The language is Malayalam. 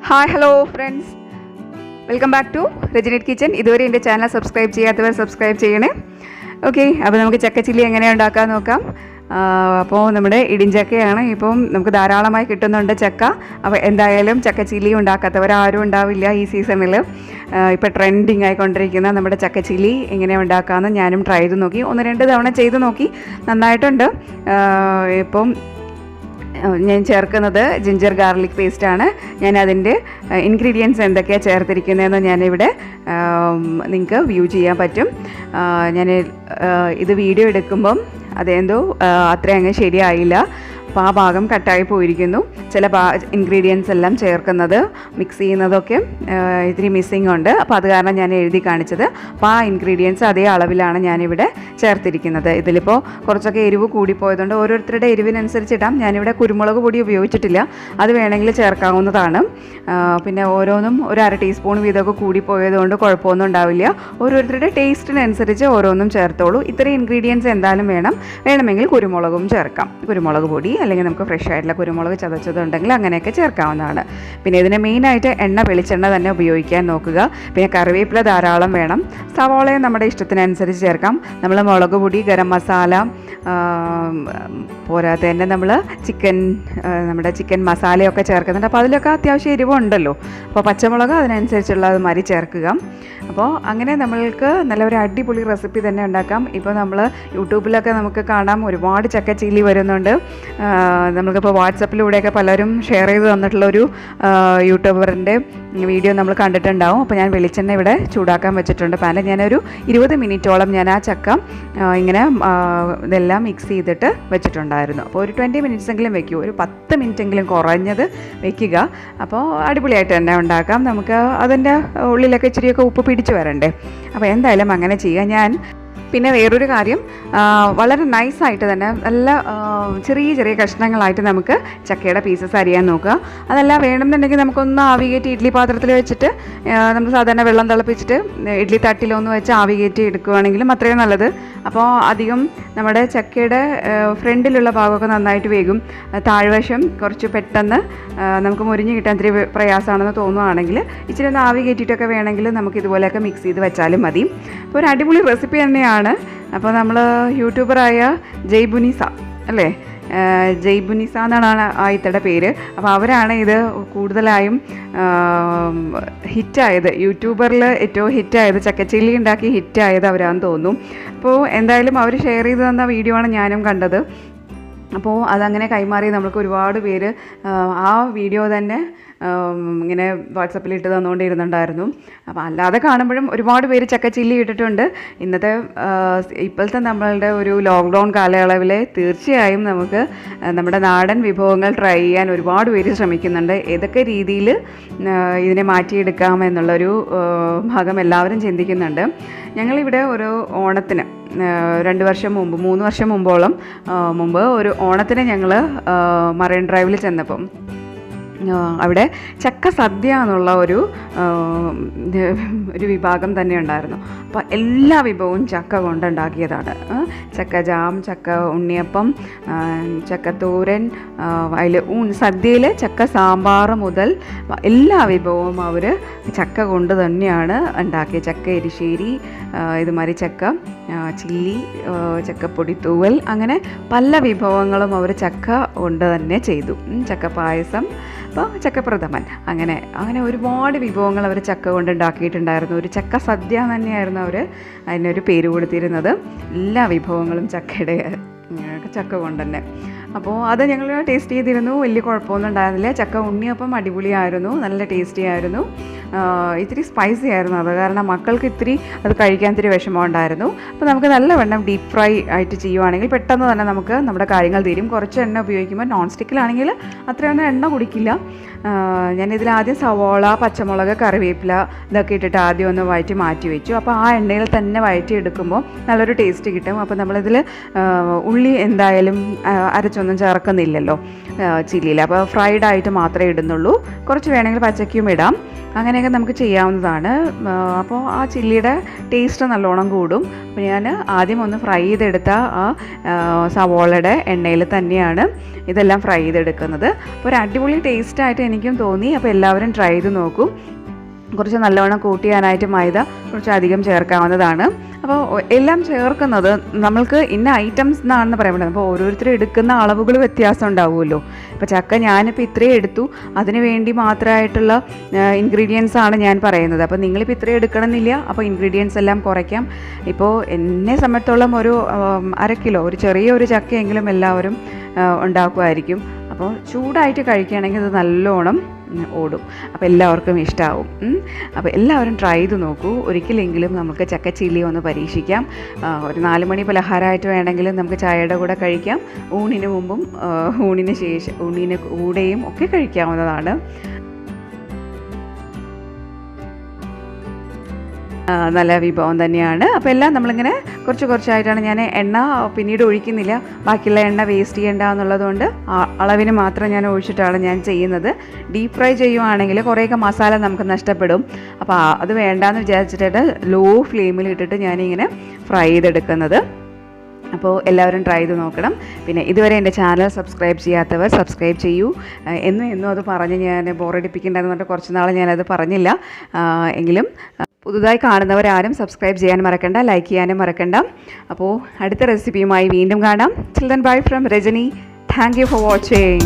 Hi hello friends, welcome back to Rajani kitchen. ഇതുവരെ എൻ്റെ ചാനൽ സബ്സ്ക്രൈബ് ചെയ്യാത്തവർ സബ്സ്ക്രൈബ് ചെയ്യണേ. ഓക്കെ, അപ്പോൾ നമുക്ക് ചക്ക ചില്ലി എങ്ങനെയാണ് ഉണ്ടാക്കാൻ നോക്കാം. അപ്പോൾ നമ്മുടെ ഇടിഞ്ചക്കയാണ് ഇപ്പം നമുക്ക് ധാരാളമായി കിട്ടുന്നുണ്ട് ചക്ക. അപ്പോൾ എന്തായാലും ചക്ക ചില്ലി ഉണ്ടാക്കാത്തവരാരും ഉണ്ടാവില്ല ഈ സീസണിൽ. ഇപ്പോൾ ട്രെൻഡിങ് ആയിക്കൊണ്ടിരിക്കുന്ന നമ്മുടെ ചക്ക ചില്ലി എങ്ങനെ ഉണ്ടാക്കാമെന്ന് ഞാനും ട്രൈ ചെയ്ത് നോക്കി. 1-2 തവണ ചെയ്ത് നോക്കി, നന്നായിട്ടുണ്ട്. ഇപ്പം ഞാൻ ചേർക്കുന്നത് ജിഞ്ചർ ഗാർലിക് പേസ്റ്റാണ്. ഞാൻ അതിൻ്റെ ഇൻഗ്രീഡിയൻസ് എന്തൊക്കെയാണ് ചേർത്തിരിക്കുന്നതെന്ന് ഞാനിവിടെ നിങ്ങൾക്ക് വ്യൂ ചെയ്യാൻ പറ്റും. ഞാൻ ഇത് വീഡിയോ എടുക്കുമ്പം അതെന്തോ അത്ര അങ്ങ് ശരിയായില്ല, അപ്പോൾ ആ ഭാഗം കട്ടായി പോയിരിക്കുന്നു. ചില ഇൻഗ്രീഡിയൻസ് എല്ലാം ചേർക്കുന്നത് മിക്സ് ചെയ്യുന്നതൊക്കെ ഇത്തിരി മിസ്സിങ് ഉണ്ട്. അപ്പോൾ അത് കാരണം ഞാൻ എഴുതി കാണിച്ചത്. അപ്പോൾ ആ ഇൻഗ്രീഡിയൻസ് അതേ അളവിലാണ് ഞാനിവിടെ ചേർത്തിരിക്കുന്നത്. ഇതിലിപ്പോൾ കുറച്ചൊക്കെ എരിവ് കൂടിപ്പോയതുകൊണ്ട് ഓരോരുത്തരുടെ എരിവിനനുസരിച്ചിടാം. ഞാനിവിടെ കുരുമുളക് പൊടി ഉപയോഗിച്ചിട്ടില്ല, അത് വേണമെങ്കിൽ ചേർക്കാവുന്നതാണ്. പിന്നെ ഓരോന്നും 1/2 ടീസ്പൂൺ വീതമൊക്കെ കൂടിപ്പോയതുകൊണ്ട് കുഴപ്പമൊന്നും ഉണ്ടാവില്ല. ഓരോരുത്തരുടെ ടേസ്റ്റിനനുസരിച്ച് ഓരോന്നും ചേർത്തോളൂ. ഇത്രയും ഇൻഗ്രീഡിയൻസ് എന്തായാലും വേണമെങ്കിൽ കുരുമുളകും ചേർക്കാം. കുരുമുളക് പൊടി അല്ലെങ്കിൽ നമുക്ക് ഫ്രഷ് ആയിട്ടുള്ള കുരുമുളക് ചതച്ചതുണ്ടെങ്കിൽ അങ്ങനെയൊക്കെ ചേർക്കാവുന്നതാണ്. പിന്നെ ഇതിന് മെയിനായിട്ട് വെളിച്ചെണ്ണ തന്നെ ഉപയോഗിക്കാൻ നോക്കുക. പിന്നെ കറിവേപ്പില ധാരാളം വേണം. സവാളയും നമ്മുടെ ഇഷ്ടത്തിനനുസരിച്ച് ചേർക്കാം. നമ്മൾ മുളക് പൊടി, ഗരം മസാല, പോരാതെ തന്നെ നമ്മൾ നമ്മുടെ ചിക്കൻ മസാലയൊക്കെ ചേർക്കുന്നുണ്ട്. അപ്പോൾ അതിലൊക്കെ അത്യാവശ്യം എരിവുണ്ടല്ലോ. അപ്പോൾ പച്ചമുളക് അതിനനുസരിച്ചുള്ളത് മാതിരി ചേർക്കുക. അപ്പോൾ അങ്ങനെ നമ്മൾക്ക് നല്ലൊരു അടിപൊളി റെസിപ്പി തന്നെ ഉണ്ടാക്കാം. ഇപ്പോൾ നമ്മൾ യൂട്യൂബിലൊക്കെ നമുക്ക് കാണാം, ഒരുപാട് ചക്ക ചില്ലി വരുന്നുണ്ട്. നമുക്കിപ്പോൾ വാട്സപ്പിലൂടെയൊക്കെ പലരും ഷെയർ ചെയ്ത് തന്നിട്ടുള്ളൊരു യൂട്യൂബറിൻ്റെ വീഡിയോ നമ്മൾ കണ്ടിട്ടുണ്ടാവും. അപ്പോൾ ഞാൻ വെളിച്ചെണ്ണ ഇവിടെ ചൂടാക്കാൻ വെച്ചിട്ടുണ്ട് പാനിൽ. ഞാനൊരു 20 മിനിറ്റോളം ഞാൻ ആ ചക്ക ഇങ്ങനെ ഇതെല്ലാം മിക്സ് ചെയ്തിട്ട് വെച്ചിട്ടുണ്ടായിരുന്നു. അപ്പോൾ ഒരു 20 മിനിറ്റ്സെങ്കിലും വയ്ക്കൂ, ഒരു 10 മിനിറ്റെങ്കിലും കുറഞ്ഞത് വയ്ക്കുക. അപ്പോൾ അടിപൊളിയായിട്ട് തന്നെ ഉണ്ടാക്കാം. നമുക്ക് അതിൻ്റെ ഉള്ളിലൊക്കെ ഇച്ചിരിയൊക്കെ ഉപ്പ് പിടിച്ചു വരണ്ടേ. അപ്പോൾ എന്തായാലും അങ്ങനെ ചെയ്യുക. പിന്നെ വേറൊരു കാര്യം, വളരെ നൈസായിട്ട് തന്നെ നല്ല ചെറിയ കഷ്ണങ്ങളായിട്ട് നമുക്ക് ചക്കയുടെ പീസസ് അരിയാൻ നോക്കുക. അതല്ല വേണമെന്നുണ്ടെങ്കിൽ നമുക്കൊന്ന് ആവി കയറ്റി ഇഡ്ഡലി പാത്രത്തിൽ വെച്ചിട്ട് നമ്മൾ സാധാരണ വെള്ളം തിളപ്പിച്ചിട്ട് ഇഡ്ഡലി തട്ടിലൊന്ന് വെച്ച് ആവി കയറ്റി എടുക്കുകയാണെങ്കിലും അത്രയും നല്ലത്. അപ്പോൾ അധികം നമ്മുടെ ചക്കയുടെ ഫ്രണ്ടിലുള്ള ഭാഗമൊക്കെ നന്നായിട്ട് വേകും. താഴ്വശം കുറച്ച് പെട്ടെന്ന് നമുക്ക് മുരിഞ്ഞ് കിട്ടാൻ ഇത്തിരി പ്രയാസമാണെന്ന് തോന്നുകയാണെങ്കിൽ ഇച്ചിരി ഒന്ന് ആവി കയറ്റിയിട്ടൊക്കെ വേണമെങ്കിൽ നമുക്ക് ഇതുപോലെയൊക്കെ മിക്സ് ചെയ്ത് വെച്ചാലും മതി. അപ്പോൾ ഒരു അടിപൊളി റെസിപ്പി തന്നെയാണ്. അപ്പോൾ നമ്മൾ യൂട്യൂബറായ ജയ്ബുനിസ അല്ലേ, ജയ്ബുനിസ എന്നാണ് ആ ഇത്തയുടെ പേര്. അപ്പോൾ അവരാണ് ഇത് കൂടുതലായും ഹിറ്റായത്. യൂട്യൂബറിൽ ഏറ്റവും ഹിറ്റായത്, ചക്കച്ചില്ലി ഉണ്ടാക്കി ഹിറ്റായത് അവരാണെന്ന് തോന്നുന്നു. അപ്പോൾ എന്തായാലും അവർ ഷെയർ ചെയ്ത് തന്ന വീഡിയോ ആണ് ഞാനും കണ്ടത്. അപ്പോൾ അതങ്ങനെ കൈമാറി നമ്മൾക്ക് ഒരുപാട് പേര് ആ വീഡിയോ തന്നെ ഇങ്ങനെ വാട്സപ്പിൽ ഇട്ട് തന്നുകൊണ്ടിരുന്നുണ്ടായിരുന്നു. അപ്പോൾ അല്ലാതെ കാണുമ്പോഴും ഒരുപാട് പേര് ചക്ക ചില്ലി ഇട്ടിട്ടുണ്ട്. ഇപ്പോഴത്തെ നമ്മളുടെ ഒരു ലോക്ക്ഡൗൺ കാലയളവിൽ തീർച്ചയായും നമുക്ക് നമ്മുടെ നാടൻ വിഭവങ്ങൾ ട്രൈ ചെയ്യാൻ ഒരുപാട് പേര് ശ്രമിക്കുന്നുണ്ട്. ഏതൊക്കെ രീതിയിൽ ഇതിനെ മാറ്റിയെടുക്കാം എന്നുള്ളൊരു ഭാഗം എല്ലാവരും ചിന്തിക്കുന്നുണ്ട്. ഞങ്ങളിവിടെ ഒരു ഓണത്തിന് 2 വർഷം മുമ്പ് 3 വർഷം മുമ്പ് ഒരു ഓണത്തിന് ഞങ്ങൾ മറൈൻ ഡ്രൈവിൽ ചെന്നപ്പം അവിടെ ചക്ക സദ്യ എന്നുള്ള ഒരു വിഭാഗം തന്നെ ഉണ്ടായിരുന്നു. അപ്പോൾ എല്ലാ വിഭവവും ചക്ക കൊണ്ടുണ്ടാക്കിയതാണ്. ചക്ക ജാം, ചക്ക ഉണ്ണിയപ്പം, ചക്കത്തോരൻ, അതിൽ സദ്യയിൽ ചക്ക സാമ്പാർ മുതൽ എല്ലാ വിഭവവും അവർ ചക്ക കൊണ്ട് തന്നെയാണ് ഉണ്ടാക്കിയത്. ചക്ക എരിശ്ശേരി, ഇതുമാതിരി ചക്ക ചില്ലി, ചക്കപ്പൊടി തൂവൽ, അങ്ങനെ പല വിഭവങ്ങളും അവർ ചക്ക കൊണ്ട് തന്നെ ചെയ്തു. ചക്ക പായസം, അപ്പോൾ ചക്കപ്രഥമൻ, അങ്ങനെ ഒരുപാട് വിഭവങ്ങൾ അവർ ചക്ക കൊണ്ട് ഉണ്ടാക്കിയിട്ടുണ്ടായിരുന്നു. ഒരു ചക്ക സദ്യ തന്നെയായിരുന്നു അവർ അതിനൊരു പേര് കൊടുത്തിരുന്നത്. എല്ലാ വിഭവങ്ങളും ചക്ക കൊണ്ട് തന്നെ. അപ്പോൾ അത് ഞങ്ങൾ ടേസ്റ്റ് ചെയ്തിരുന്നു. വലിയ കുഴപ്പമൊന്നും ഉണ്ടായിരുന്നില്ല. ചക്ക ഉണ്ണിയപ്പം അടിപൊളിയായിരുന്നു, നല്ല ടേസ്റ്റി ആയിരുന്നു. ഇത്തിരി സ്പൈസി ആയിരുന്നു, അത് കാരണം മക്കൾക്ക് അത് കഴിക്കാൻ ഇത്തിരി വിഷമം ഉണ്ടായിരുന്നു. അപ്പോൾ നമുക്ക് നല്ലവണ്ണം ഡീപ്പ് ഫ്രൈ ആയിട്ട് ചെയ്യുവാണെങ്കിൽ പെട്ടെന്ന് തന്നെ നമുക്ക് നമ്മുടെ കാര്യങ്ങൾ തീരും. കുറച്ച് എണ്ണ ഉപയോഗിക്കുമ്പോൾ നോൺ സ്റ്റിക്കിലാണെങ്കിൽ അത്രയൊന്നും എണ്ണ കുടിക്കില്ല. ഞാനിതിൽ ആദ്യം സവാള, പച്ചമുളക്, കറിവേപ്പില ഇതൊക്കെ ഇട്ടിട്ട് ആദ്യം ഒന്ന് വഴറ്റി മാറ്റി വെച്ചു. അപ്പോൾ ആ എണ്ണയിൽ തന്നെ വഴറ്റി എടുക്കുമ്പോൾ നല്ലൊരു ടേസ്റ്റ് കിട്ടും. അപ്പോൾ നമ്മളിതിൽ ഉള്ളി എന്തായാലും അരച്ചൊന്നും ഒന്നും ചേർക്കുന്നില്ലല്ലോ ചില്ലിയിൽ. അപ്പോൾ ഫ്രൈഡ് ആയിട്ട് മാത്രമേ ഇടുന്നുള്ളൂ. കുറച്ച് വേണമെങ്കിൽ പച്ചയ്ക്കും ഇടാം. അങ്ങനെയൊക്കെ നമുക്ക് ചെയ്യാവുന്നതാണ്. അപ്പോൾ ആ ചില്ലിയുടെ ടേസ്റ്റ് നല്ലോണം കൂടും. അപ്പോൾ ഞാൻ ആദ്യം ഒന്ന് ഫ്രൈ ചെയ്തെടുത്ത ആ സവോളയുടെ എണ്ണയിൽ തന്നെയാണ് ഇതെല്ലാം ഫ്രൈ ചെയ്തെടുക്കുന്നത്. അപ്പോൾ ഒരു അടിപൊളി ടേസ്റ്റായിട്ട് എനിക്കും തോന്നി. അപ്പോൾ എല്ലാവരും ട്രൈ ചെയ്ത് നോക്കും. കുറച്ച് നല്ലവണ്ണം കൂട്ടിയാനായിട്ട് മൈദ കുറച്ച് അധികം ചേർക്കാവുന്നതാണ്. അപ്പോൾ എല്ലാം ചേർക്കുന്നത് നമ്മൾക്ക് ഇന്ന ഐറ്റംസ് എന്നാണെന്ന് പറയാൻ പറ്റുന്നത്. അപ്പോൾ ഓരോരുത്തരും എടുക്കുന്ന അളവുകൾ വ്യത്യാസം ഉണ്ടാവുമല്ലോ. ഇപ്പോൾ ചക്ക ഞാനിപ്പോൾ ഇത്രയും എടുത്തു, അതിന് വേണ്ടി മാത്രമായിട്ടുള്ള ഇൻഗ്രീഡിയൻസ് ആണ് ഞാൻ പറയുന്നത്. അപ്പോൾ നിങ്ങളിപ്പോൾ ഇത്രയും എടുക്കണമെന്നില്ല. അപ്പോൾ ഇൻഗ്രീഡിയൻസ് എല്ലാം കുറയ്ക്കാം. ഇപ്പോൾ എന്നെ സംബന്ധിച്ചോളം ഒരു 1/2 കിലോ, ഒരു ചെറിയൊരു ചക്കയെങ്കിലും എല്ലാവരും ഉണ്ടാക്കുമായിരിക്കും. അപ്പോൾ ചൂടായിട്ട് കഴിക്കുകയാണെങ്കിൽ ഇത് നല്ലോണം ഓടും. അപ്പോൾ എല്ലാവർക്കും ഇഷ്ടമാവും. അപ്പോൾ എല്ലാവരും ട്രൈ ചെയ്ത് നോക്കൂ. ഒരിക്കലെങ്കിലും നമുക്ക് ചക്ക ചില്ലി ഒന്ന് പരീക്ഷിക്കാം. ഒരു 4 മണി പലഹാരമായിട്ട് വേണമെങ്കിലും നമുക്ക് ചായയുടെ കൂടെ കഴിക്കാം. ഊണിന് മുമ്പും ഊണിന് ശേഷം ഊണിന് കൂടെയും ഒക്കെ കഴിക്കാവുന്നതാണ്. നല്ല വിഭവം തന്നെയാണ്. അപ്പോൾ എല്ലാം നമ്മളിങ്ങനെ കുറച്ച് കുറച്ചായിട്ടാണ്, ഞാൻ എണ്ണ പിന്നീട് ഒഴിക്കുന്നില്ല. ബാക്കിയുള്ള എണ്ണ വേസ്റ്റ് ചെയ്യേണ്ട എന്നുള്ളതുകൊണ്ട് അളവിന് മാത്രം ഞാൻ ഒഴിച്ചിട്ടാണ് ഞാൻ ചെയ്യുന്നത്. ഡീപ്പ് ഫ്രൈ ചെയ്യുവാണെങ്കിൽ കുറേയൊക്കെ മസാല നമുക്ക് നഷ്ടപ്പെടും. അപ്പോൾ അത് വേണ്ടാന്ന് വിചാരിച്ചിട്ട് ലോ ഫ്ലെയിമിൽ ഇട്ടിട്ട് ഞാനിങ്ങനെ ഫ്രൈ ചെയ്തെടുക്കുന്നത്. അപ്പോൾ എല്ലാവരും ട്രൈ ചെയ്ത് നോക്കണം. പിന്നെ ഇതുവരെ എൻ്റെ ചാനൽ സബ്സ്ക്രൈബ് ചെയ്യാത്തവർ സബ്സ്ക്രൈബ് ചെയ്യൂ. എന്നും അത് പറഞ്ഞ് ഞാൻ ബോറടിപ്പിക്കേണ്ടതെന്ന് പറഞ്ഞിട്ട് കുറച്ച് നാൾ ഞാനത് പറഞ്ഞില്ല. എങ്കിലും പുതുതായി കാണുന്നവരാരും സബ്സ്ക്രൈബ് ചെയ്യാൻ മറക്കണ്ട, ലൈക്ക് ചെയ്യാനും മറക്കണ്ട. അപ്പോൾ അടുത്ത റെസിപ്പിയുമായി വീണ്ടും കാണാം. Till then, bye from Rajani. Thank you for watching.